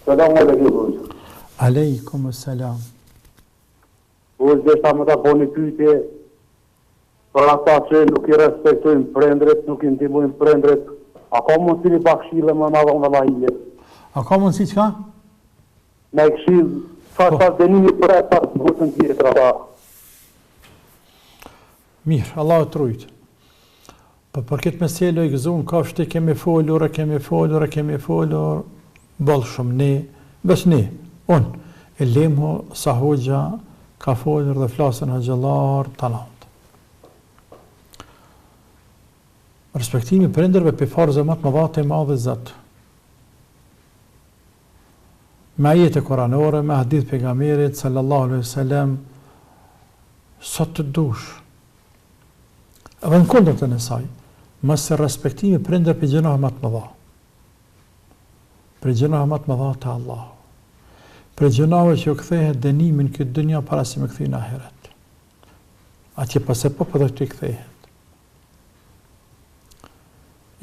Selamu alaikum. Aleikum selam. Dhe sa më ta boni pyetje për ata që nuk i respektojnë prindrit, nuk i ndihmojnë prindrit, a ka mundësi një këshillë më madhe nga vllajë? A ka mundësi çka? Me këshillë, sa dënimi për ata botën tjetër ata. Mirë, Allah e trujt. Për këtë meselë i gëzuar kafshë kemi folur, boll shumë ne, veç ne, unë, e lemho sa hoxha ka folur dhe flasën haxhallar talant. Respektimi prindërve për farze më të mëdha të madhe Zot. Me ajete kuranore, me hadith pejgamberit sallallahu alaihi wasallam, sot të dush. Edhe në kundërtën e saj, mëse respektimi prindër për gjëra më të mëdha. Për gjëra më të mëdha të Allahu. Për gjënave që u kthehet dënimin këtë dynja para se me kthejnë ahiret. Atje pas e po dhe të kthehet.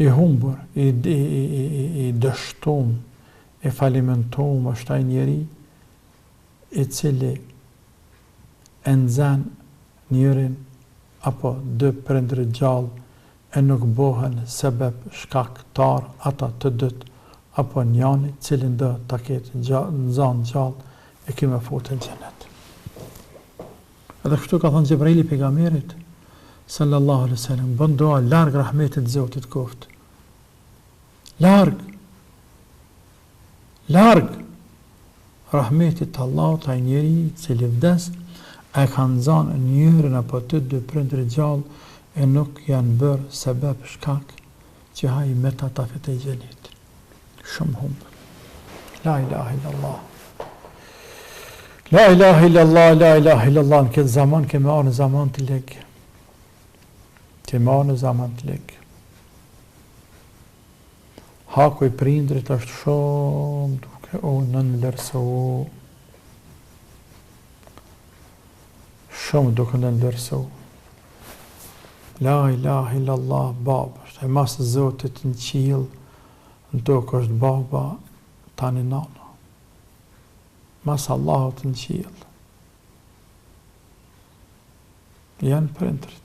I humbur, i dështum, i falimentum është ai njeri i cili e nxan njërin apo dy prindër gjallë e nuk bëhen sebeb shkaktar ata të dytë apo njani cilin do ta ketë nxan gjallë e kime futë në xhenet. Edhe kështu ka thënë Xhebraili pejgamberit sallallahu alaihi wasallam, bën dua larg rahmetit Zotit koft. Larg rahmetit Allahut ai njeri cili vdes e ka nxanë njërin apo të dy prindër gjallë e nuk janë bërë sebeb shkak që haj me ta fitej xhenet. Shumë humbë. La ilaha illallah. La ilaha illallah, la ilaha illallah. Në këtë zaman kemi arë në zaman të legë. Haku i prindrit është shumë duke u nënvlerësu. La ilaha illallah, babë është. E masë Zotit në qilë, në tokë është baba, tani nana. Masë Allahut në qilë. Janë prindrit.